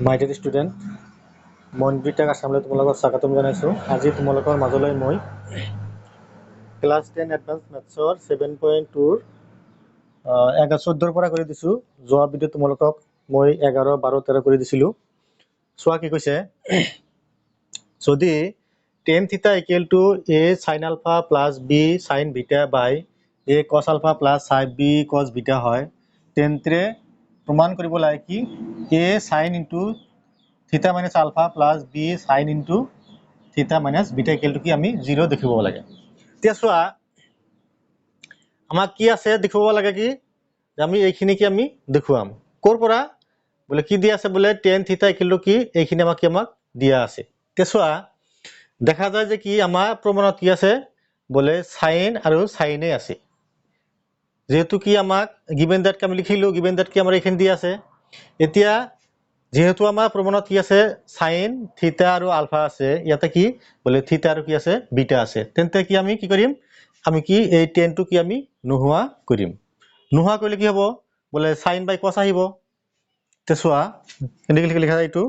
মাই dear student, মই BTech আছামলৈ তোমালোকক স্বাগতম জনাইছোঁ। আজি তোমালোকৰ মাজলৈ মই ক্লাছ 10 এডভান্স মেথছৰ 7.2ৰ 14ৰ পৰা কৰি দিছোঁ। যোৱা ভিডিঅ'ত তোমালোকক মই 11, 12, 13 কৰি দিছিলোঁ। চোৱা কি কৈছে, যদি tan theta equal to a sin alpha plus b sin beta by a cos alpha plus b cos beta হয়, তেন্তে প্রমাণ কৰিব লাগে কি a sin into theta minus alpha plus b sin into theta minus beta equal to কি আমি 0 দেখিব লাগে। এতিয়া চোৱা আমাক কি আছে দেখিব লাগে কি আমি এইখিনি কি আমি দেখুৱাম কোৰ পৰা বলে কি দিয়া আছে বলে tan theta equal to কি এইখিনি আমাক দিয়া আছে। এতিয়া চোৱা দেখা যায় যে কি আমাৰ প্ৰমাণত কি আছে বলে sin আৰু sin এ আছে, যেহেতু কি আমাক given that আমি লিখিলো, given that কি আমাৰ এইখিনি দিয়া আছে। এতিয়া যেহেতু আমাৰ প্ৰমাণত কি আছে sin থিটা আৰু আলফা আছে, ইয়াতে কি বলে থিটা আৰু কি আছে বিটা আছে, তেন্তে কি আমি কি কৰিম আমি কি এই tan টো কি আমি নোহোৱা কৰিম। নোহোৱা কৰিলে কি হ'ব বলে sin বাই cos আহিব। তে চোৱা এনেকৈ লিখা যায়, এইটো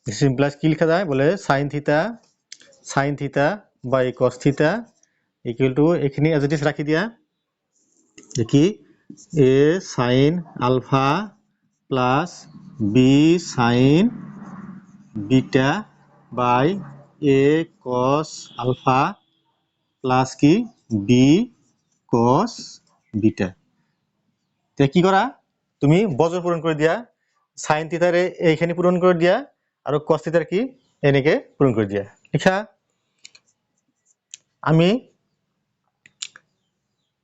সিম্পলাইজ কি লিখা যায় বলে sin theta by cos theta equal to এখানে এজ ইট ইজ রাখি দিয়া দেখি a sin alpha plus b sin beta by a cos alpha plus কি b cos বিটা। তে কি করা তুমি বজর পূরণ করে দিয়া sin থিটারে এইখানে পূরণ করে দিয়া আর cos থিটার কি এনেকে পূরণ করে দিয়া লিখা। আমি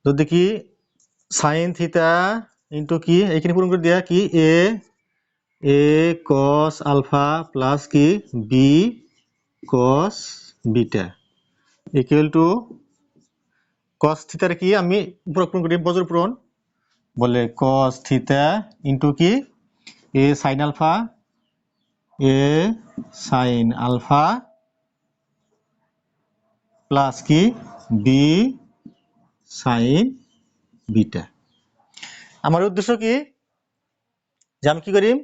যদি কি sin থিটা ইনটু কি এইখানে পূরণ করে দিয়া কি a cos আলফা প্লাস কি b cos beta equal to cos থিটার কি আমি পূরণ করি বজর পূরণ বলে cos থিটা ইনটু কি a sin আলফা প্লাস কি b sin বিটা। আমার উদ্দেশ্য কি যে আমি কি করিম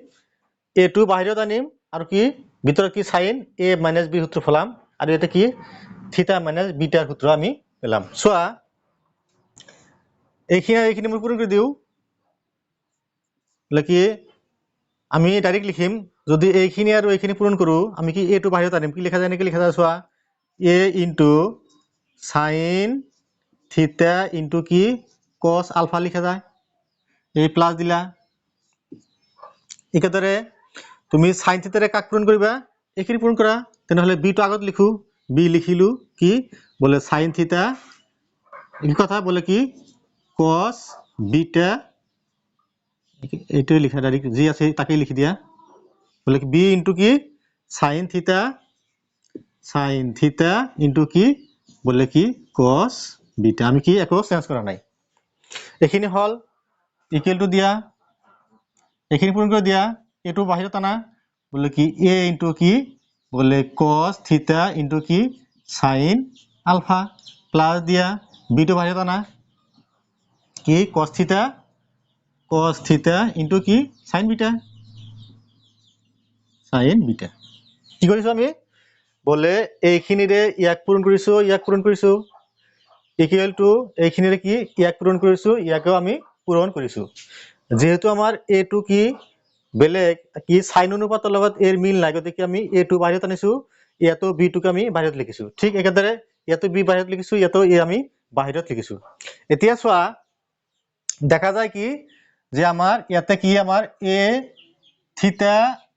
a টু বাহিৰত আনিম আর কি ভিতরে কি sin a মাইনাস b সূত্র ফেলাম আর এটা কি থিটা মাইনাস বিটার সূত্র আমি পেলাম। চোৱা এইখিনি মই পূরণ করে দিও কি আমি ডাইরেক্ট লিখিম যদি এইখিনি আর এইখিনি পূরণ করো আমি কি a টু বাহিৰত আনিম কি লেখা যায় নাকি লেখা যায় চোৱা a ইনটু sin থিটা ইনটু কি cos আলফা লিখা যায়, এই প্লাস দিলা একেদৰে তুমি sin থিটারে কাক পূরণ করিবা এইখিনি পূরণ করা, তেনেহলে b তো আগত লিখো b লিখিলু কি বলে sin থিটা এই কথা বলে কি cos বিটা এইটো লিখা ডাইরেক্ট যি আছে তাকেই লিখি দিয়া বলে কি b ইনটু কি sin থিটা ইনটু কি বলে কি cos বিটা। আমি কি একো চেঞ্জ করা নাই, এইখিনি হল ইকুয়াল টু দিয়া এইখিনি পূরণ করে দিয়া এটু বাহিৰত আনা বলে কি a ইনটু কি বলে cos থিটা ইনটু কি sin আলফা প্লাস দিয়া b টু বাহিৰত আনা কি cos থিটা ইনটু কি sin বিটা কি কৰিছো আমি বলে এইখিনিৰে ইয়াক পূৰণ কৰিছো ইয়াক পূৰণ কৰিছো ইকুয়াল টু এইখিনিৰে কি ইয়াক পূৰণ কৰিছো ইয়াকেও আমি পূৰণ কৰিছো। যেহেতু আমাৰ a টু কি বেলেগ কি sin অনুপাতৰ লগত এৰ মিল নাই গতিকে আমি a টু বাহিৰত আনিছো, ইয়াতো b টুকে আমি বাহিৰত লিখিছো, ঠিক একেদৰে ইয়াতো b বাহিৰত লিখিছো ইয়াতো a আমি বাহিৰত লিখিছো। এতিয়া চোৱা দেখা যায় কি যে আমার ইয়াতে কি আমার a থিটা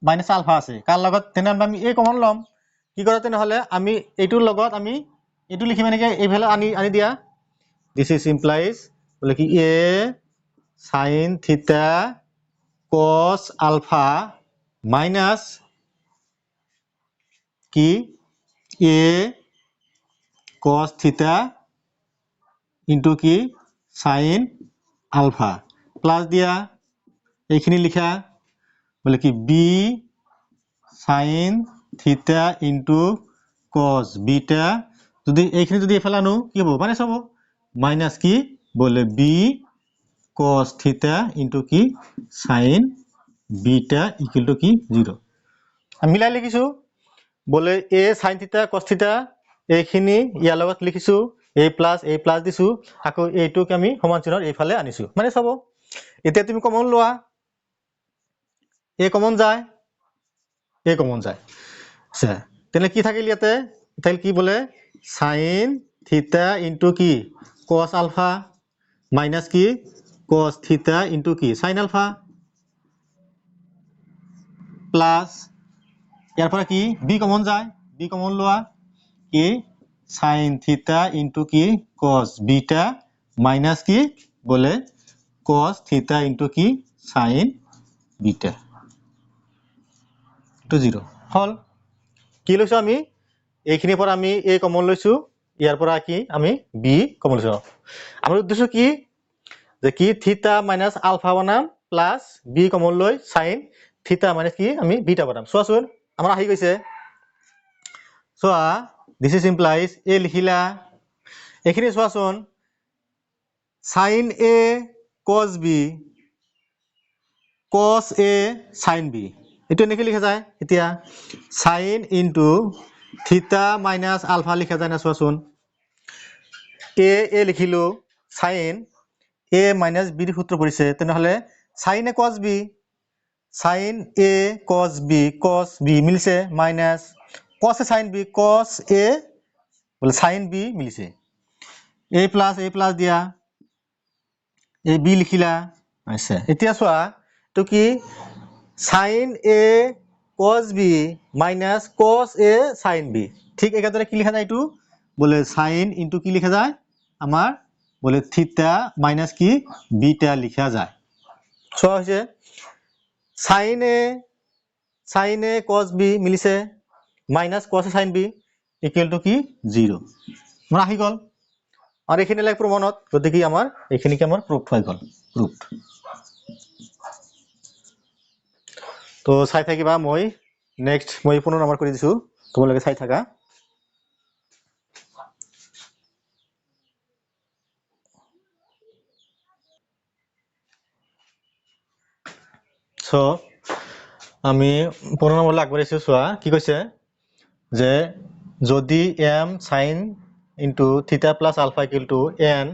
মাইনাস আলফা আছে কার লগত তেনেহলে আমি a কমন লম কি কৰা তেনেহলে আমি এইটোৰ লগত আমি এইটো লিখিম এনেকে এই ভ্যালু আনি দিয়া দিস ইজ ইমপ্লাইজ বলে কি a sin থিটা cos আলফা মাইনাস কি a cos থিটা ইনটু কি sin আলফা প্লাস দিয়া এইখিনি লিখা বলে কি b sin থিটা ইনটু cos বিটা যদি এইখিনি যদি এফালে আনো কি হ'ব মাইনাস হ'ব মাইনাস কি বলে b cos থিটা ইনটু কি sin বিটা ইকুয়াল টু কি 0 আমি মিলাই লিখিছো বলে a sin থিটা cos থিটা এইখিনি ইয়াৰ লগত লিখিছো a প্লাস দিছো আকৌ এইটোক আমি সমান চিহ্নৰ এইফালে আনিছো মানে চাব এতিয়া তুমি কমন লোৱা a কমন যায় আচ্ছা তেনে কি থাকিল ইয়াতে তাইল কি বলে sin থিটা ইনটু কি cos আলফা মাইনাস কি cos থিটা ইনটু কি sin আলফা প্লাস ইয়াৰ পৰা কি b কমন যায় b কমন লোৱা কি sin থিটা ইনটু কি cos বিটা মাইনাস কি বলে cos থিটা ইনটু কি sin বিটা টু 0 হল কি লৈছো আমি এইখিনিৰ পৰা আমি a কমন লৈছো ইয়াৰ পৰা কি আমি b কমন লৈছো আমাৰ উদ্দেশ্য কি যে কি থিটা মাইনাস আলফা বনাম প্লাস b কমন লৈ sin থিটা মাইনাস কি আমি বিটা বনাম চোৱাচোন আমাৰ আহি গৈছে চোৱা দিস ইজ ইমপ্লাইজ a লিখিলা এইখিনি চোৱাচোন sin a cos b cos a sin b এটো এনেকৈ লিখা যায় এতিয়া sin ইনটু থিটা মাইনাস আলফা লিখা যায় না চোৱাচোন a লিখিলো sin a মাইনাস b সূত্ৰ পৰিছে তেনেহলে sin a cos b sin a cos b মিলছে minus cos a sin b cos a বলে sin b মিলছে a প্লাস দিয়া a b লিখিলা আচ্ছা এতিয়া চোৱা তো কি sin a cos b minus cos a sin b ঠিক একেদৰে কি লিখা যায় এইটো বলে sin ইনটু কি লিখা যায় আমাৰ বলে থিটা মাইনাস কি বিটা লিখা যায় চোৱা হৈছে sin a cos b মিলিছে minus cos a sin b equal to কি 0 আমাৰ আহি গল আৰু এইখিনি লাগ প্ৰমাণত গতিকে আমাৰ এইখিনিকে আমাৰ প্ৰুফ হৈ গল প্ৰুফড তো চাই থাকিবা মই নেক্সট মই পুনৰ নাম্বাৰ কৰি দিছো তোমালোকে চাই থাকা সো আমি পুনৰ নাম্বাৰলৈ আগবাঢ়িছো চোৱা কি কৈছে যে যদি m sin into theta plus alpha equal to n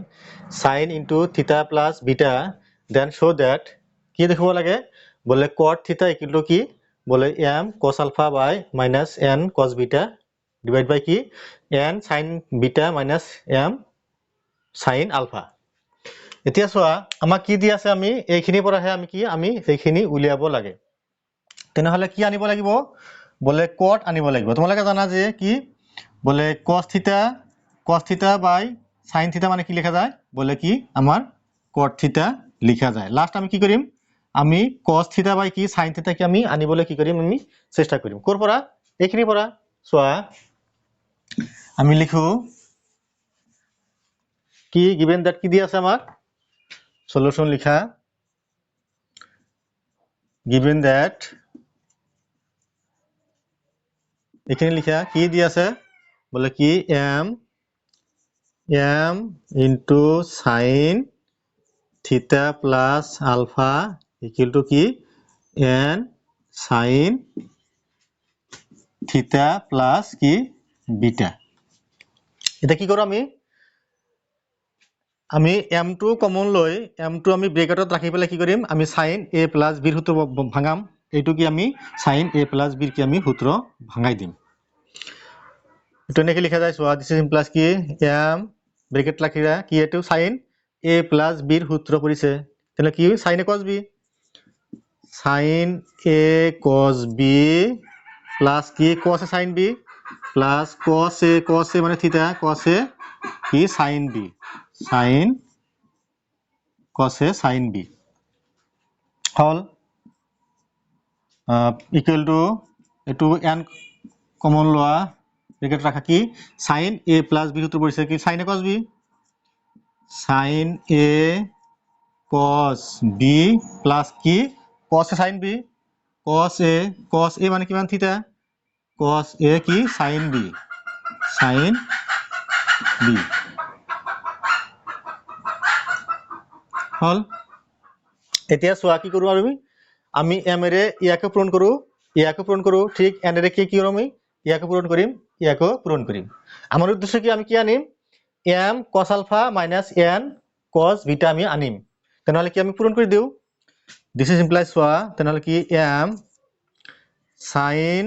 sin into theta plus beta then show that কি দেখিব লাগে বলে cot theta equal to কি বলে m cos alpha by minus n cos beta divide by কি n sin beta minus m sin alpha এতিয়া চোৱা আমাক কি দি আছে আমি এইখিনিৰ পৰাহে আমি কি আমি এইখিনি উলিয়াব লাগে তেনেহলে কি আনিব লাগিব বলে cot আনিব লাগিব তোমালোকে জানা যে কি বলে cos theta by sin theta মানে কি লেখা যায় বলে কি আমাৰ cot theta লিখা যায় লাস্ট আমি কি কৰিম আমি cos theta by কি sin theta কি আমি আনিবলৈ কি কৰিম আমি চেষ্টা কৰিম কোৰ পৰা এইখিনি পৰা চোৱা আমি লিখো কি given that কি দি আছে আমাক সলিউশন লিখা given that এখানে লিখা কি দি আছে বলে কি m into sin theta plus alpha equal to কি n sin theta plus কি beta এটা কি করো আমি m2 কমন লৈ m2 আমি ব্ৰেকেটত ৰাখি পেলাই কি কৰিম আমি sin a plus b সূত্ৰ ভাঙাম এইটো কি আমি sin a plus b কি আমি সূত্ৰ ভাঙাই দিম এটো নেকি লিখা যায় সোয়া দিস ইজ প্লাস কি m ব্রেকেট রাখিরা কি এটো sin a plus b এর সূত্র পড়িছে তাহলে কি sin a cos b sin a cos b plus কি cos a sin b plus cos a মানে থিটা cos a কি sin b sin cos a sin b hall equal to এটো n common লওয়া ব্রেকেট রাখা কি sin a plus b সূত্র পড়িছে কি sin a cos b sin a cos b plus কি cos a sin b cos a মানে কিমান থিটা cos a কি sin b হল এতিয়া সোয়া কি কৰো আমি আমি m এৰে ইয়াকে পূৰণ কৰোঁ, ইয়াকে পূৰণ কৰোঁ, ঠিক এনেৰে কি কৰোঁ আমি ইয়াকে পূৰণ কৰিম, ইয়াকে পূৰণ কৰিম। আমাৰ উদ্দেশ্য কি, আমি কি আনিম, m cos alpha minus n cos beta আমি আনিম। তেনেহ'লে কি আমি পূৰণ কৰি দিওঁ, দিছ ইজ ইমপ্লাইজ চোৱা, তেনেহ'লে কি m sin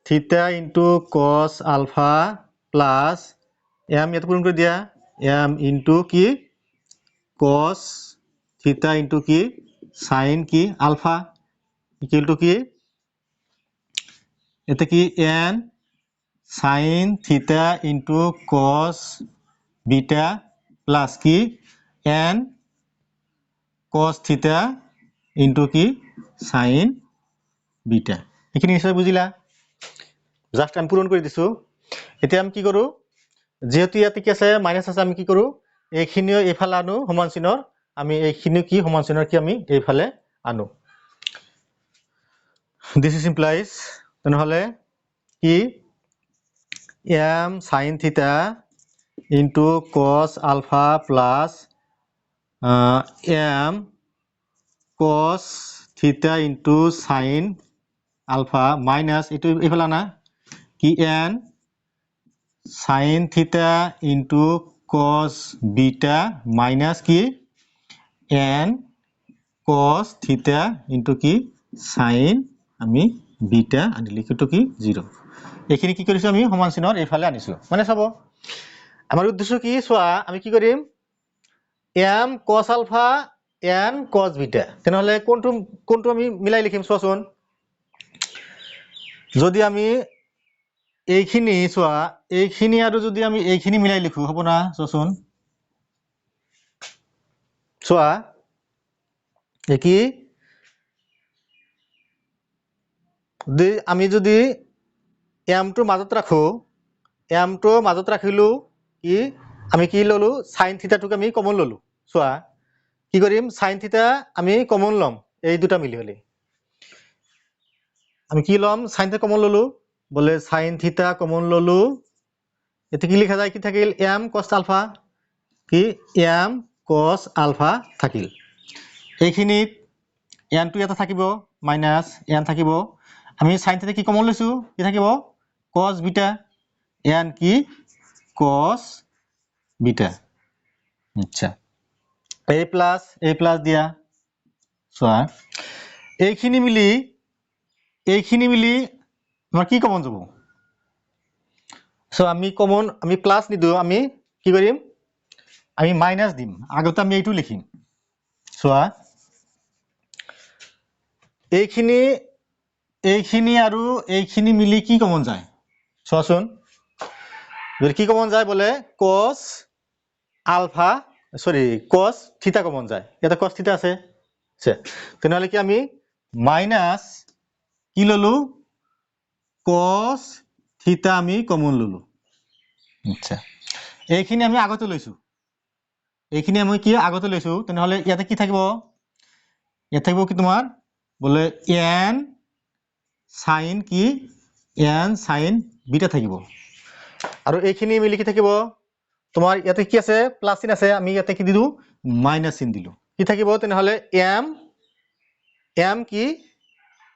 theta into cos alpha plus m ইয়াতে পূৰণ কৰি দিয়া, m into কি cos theta into কি sin কি alpha equal to কি এতে কি n sin theta into cos beta plus কি n cos theta into কি sin beta। এইখিনি নিশ্চয় বুজিলা, জাস্ট আমি পূৰণ কৰি দিছো। এতিয়া আমি কি কৰোঁ, যেহেতু ইয়াতে কি আছে মাইনাছ আছে, আমি কি কৰোঁ এইখিনিও এইফালে আনো সমান চিহ্নৰ, আমি এইখিনিও কি সমান চিহ্নৰ কি আমি এইফালে আনো। দিছ ইজ ইমপ্লাইজ তেনেহ'লে কি m sin theta into cos alpha plus m cos theta into sin alpha minus itu এইফালে আনা কি n sin theta into cos beta minus কি n cos theta into কি sin আমি beta আনিলে কিন্তু কি 0। এইখিনি কি কৰিছো আমি সমান চিহ্নৰ এইফালে আনিছো, মানে চাব আমাৰ উদ্দেশ্য কি চোৱা, আমি কি কৰিম m cos alpha n cos beta, তেনেহ'লে কোনটো আমি মিলাই লিখিম চোৱাচোন। যদি আমি এইখিনি চোৱা, এইখিনি আৰু যদি আমি এইখিনি মিলাই লিখো হ'ব না, চোৱাচোন চোৱা কি আমি যদি m টো মাজত ৰাখো, m টো মাজত ৰাখিলো কি আমি কি ললো sin theta টোক আমি কমন ললো। চোৱা কি কৰিম sin theta আমি কমন লম, এই দুটা মিলি হলে আমি কি লম sin theta কমন ললো, বলে sin theta কমন ললো, এতে কি লিখা যায় কি থাকিল m cos alpha কি m cos alpha থাকিল। এইখিনিত n টো এটা থাকিব মাইনাস n থাকিব, আমি sin theta কি কমন লৈছো কি থাকিব cos beta, n কি cos beta। আচ্ছা a plus দিয়া, চোৱা এইখিনি মিলি আমাৰ কি কমন যাব, সো আমি প্লাস নিদিও, আমি কি কৰিম আমি মাইনাস দিম, আগতে আমি এইটো লিখিম। চোৱা এইখিনি আৰু এইখিনি মিলি কি কমন যায় চোৱাচোন, যদি কি কমন যায় বলে cos theta কমন যায়, এটা cos theta আছে, তেনেহ'লে কি আমি মাইনাস কি ললো cos theta আমি কমন ললো। আচ্ছা এইখিনি আমি আগতে লৈছো, এইখিনি আমি কি আগতে লৈছো, তেনেহ'লে ইয়াতে কি থাকিব, ইয়াত থাকিব কি তোমাৰ বলে n sin কি n sin beta থাকিব, আৰু এইখিনি মিলি কি থাকিব তোমাৰ ইয়াতে কি আছে প্লাস চিন আছে, আমি ইয়াতে কি দিলো মাইনাস চিন দিলো, কি থাকিব তেনেহ'লে m কি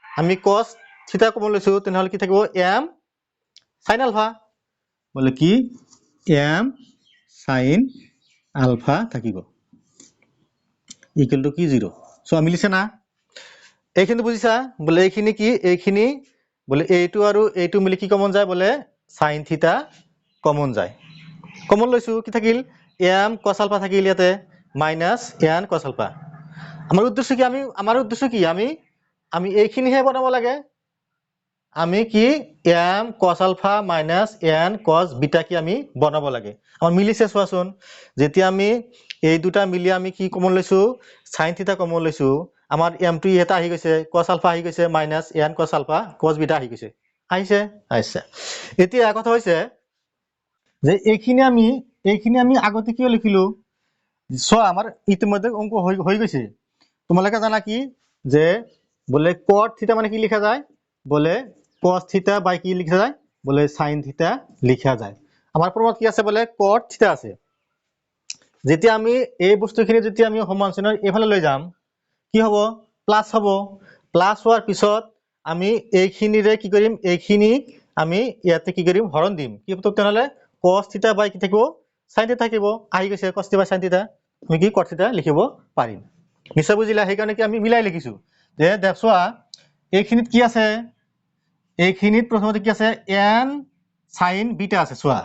আমি cos theta কমন লৈছো, তেনেহ'লে কি থাকিব m sin alpha, বলে কি m sin alpha থাকিব ইকুয়াল টু কি 0। সো মিলিছে না, এইখিনি বুজিছা, বলে এইখিনি কি এইখিনি বলে এইটো আৰু এইটো মিলি কি কমন যায় বলে sin theta কমন যায়, কমন লৈছো কি থাকিল m cos alpha থাকিল ইয়াতে মাইনাস n cos alpha। আমাৰ উদ্দেশ্য কি আমি এইখিনিহে বনাব লাগে, আমি কি m cos alpha minus n cos beta কি আমি বনাব লাগে, আমাৰ মিলিছে চোৱাচোন, যেতিয়া আমি এই দুটা মিলি আমি কি কমন লৈছো sin theta কমন লৈছো, আমাৰ m টো এটা আহি গৈছে cos alpha আহি গৈছে minus n cos alpha cos beta আহি গৈছে, আহিছে। এতিয়া কথা হৈছে যে এইখিনি আমি আগতে কিয় লিখিলো, চোৱা আমাৰ ইতিমধ্যে অঙ্ক হৈ গৈছে, তোমালোকে জানা কি যে বলে cot theta মানে কি লিখা যায় বলে cos theta বাই কি লিখা যায় বলে sin theta লিখা যায়। আমাৰ প্ৰমাণত কি আছে বলে cot theta আছে, যেতিয়া আমি এই বস্তুখিনি যেতিয়া আমি সমান চিহ্নৰ এইফালে লৈ যাম কি হ'ব প্লাস হ'ব প্লাস হোৱাৰ পিছত আমি এইখিনিৰে কি কৰিম এইখিনি আমি ইয়াতে কি কৰিম হৰণ দিম কি হ'ব তেনেহলে cos θ বাই কি থাকিব sin θ থাকিব আহি গৈছে cos θ বাই sin θ আমি কি cos θ লিখিব পাৰিম নিশ্চয় বুজিলা সেইকাৰণে কি আমি মিলাই লিখিছো যে দেখছোৱা এইখিনিত কি আছে এইখিনিত প্ৰথমতে কি আছে n sin বিটা আছে চোৱা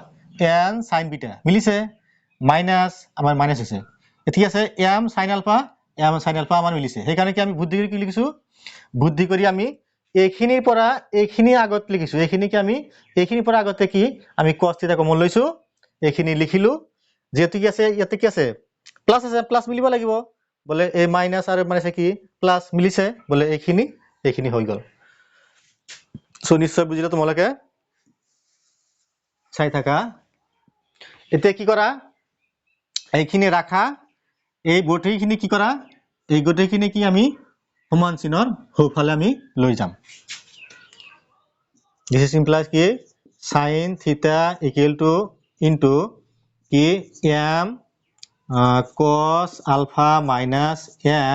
n sin বিটা মিলিছে মাইনাস আমাৰ মাইনাস আছে ঠিক আছে m sin আলফা আমাৰ মিলিছে সেইকাৰণে কি আমি বুদ্ধি কৰি কি লিখিছো বুদ্ধি কৰি আমি এইখিনিৰ পৰা এইখিনি আগত লিখিছো এইখিনি কি আমি এইখিনিৰ পৰা আগতে কি আমি cos θ কমন লৈছো এইখিনি লিখিলো যেহেতু কি আছে ইয়াতে কি আছে প্লাস আছে প্লাস মিলিব লাগিব বলে এই মাইনাস আৰু মাইনাস কি প্লাস মিলিছে বলে এইখিনি হৈ গল সো নিশ্চয় বুজিলা তোমালোকে চাই থাকা এতিয়া কি কৰা এইখিনি ৰাখা এই গোটেইখিনি কি কৰা এই গোটেইখিনি কি আমি সমান চিনৰ সোঁফালে আমি লৈ যাম this is implies কি sin theta equal to into কি m cos alpha minus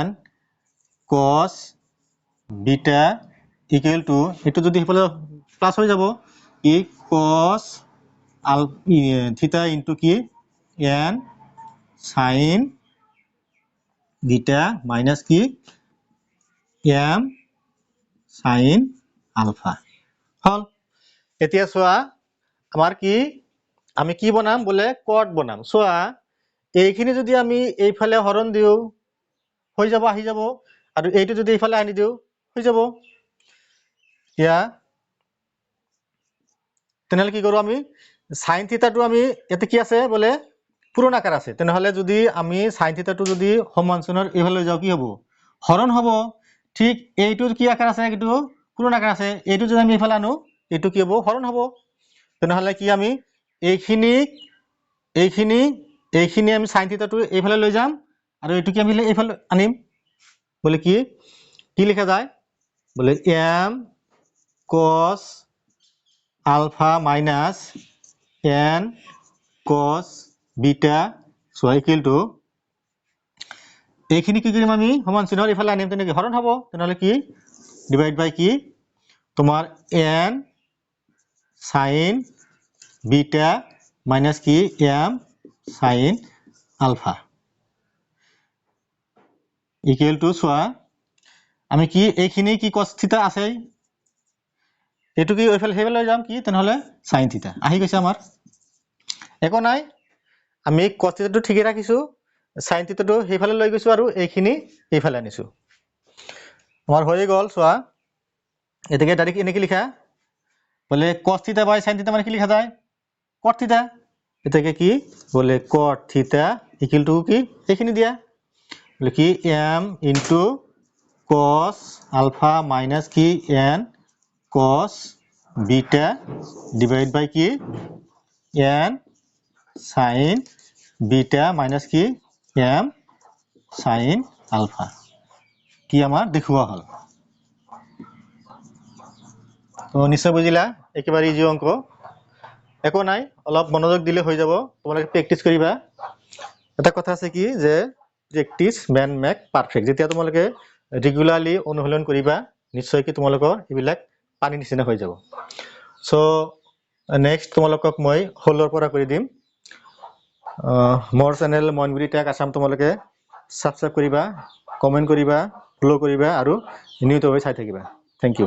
n cos beta equal to এটো যদি হিফালে প্লাস হৈ যাব কি cos theta into কি n sin beta minus কি m sin alpha হল এতিয়া চোৱা আমাৰ কি আমি কি বনাম বলে কট বনাম চোৱা এইখিনি যদি আমি এইফালে হৰণ দিও হৈ যাব আহি যাব আৰু এইটো যদি এইফালে আনি দিও হৈ যাব ইয়া তেনেহলে কি কৰো আমি sin θ টো আমি এতে কি আছে বলে পূৰণ আকাৰ আছে তেনেহলে যদি আমি sin θ টো যদি সমান চিনৰ এইফালে যাও কি হ'ব হৰণ হ'ব ঠিক এইটোৰ কি আকাৰ আছে এইটো পূৰণ আকাৰ আছে এইটো যদি আমি এইফালে আনো এইটো কি হ'ব হৰণ হ'ব তেনেহলে কি আমি এইখিনি আমি sin θ টো এইফালে লৈ যাম আৰু এইটো কি আমি এইফালে আনিম বলে কি লিখা যায় বলে m cos alpha minus n cos beta so equal to এইখিনি কি কৰিম আমি সমান চিনৰ ইফালে আনিম তেনে কি হৰণ হ'ব তেনেহলে কি ডিভাইড বাই কি তোমাৰ n sin beta minus কি m sin alpha equal to চোৱা আমি কি এইখিনি কি cos θ আছে এটো কি ওইফালে হেইফালে লৈ যাম কি তেনেহলে sin θ আহি গৈছে আমাৰ একো নাই আমি cos θ টো ঠিকই ৰাখিছো sin θ টো হেইফালে লৈ গৈছো আৰু এইখিনি এইফালে আনিছো আমাৰ হৈ গল চোৱা এটাকে ডাইৰেক্ট এনেকি লিখা বলে cos θ বাই sin θ মানে কি লিখা যায় cot θ এটাকে কি বলে cot θ ইকুয়াল টু কি এইখিনি দিয়া বলে কি m into cos alpha minus কি n cos beta divided by কি n sin beta minus কি m sin alpha কি আমাৰ দেখুৱা হল তো নিশ্চয় বুজিলা একেবাৰে ইজি অংক একো নাই অলপ মনোযোগ দিলে হৈ যাব তোমালোকে প্ৰ্যাকটিস কৰিবা এটা কথা আছে কি যে প্ৰ্যাকটিস ম্যান মেক পাৰফেক্ট যেতিয়া তোমালোকে ৰেগুলাৰলি অনুশীলন কৰিবা নিশ্চয় কি তোমালোকৰ এইবিলাক পানী নিচিনা হৈ যাব সো নেক্সট তোমালোকক মই হলৰ পৰা কৰি দিম মোৰ চেনেল মনগুৰি টেক আসাম তোমালোকে সাবস্ক্ৰাইব কৰিবা কমেন্ট কৰিবা ফলো কৰিবা আৰু নিয়মিতভাৱে চাই থাকিবা থ্যাংক ইউ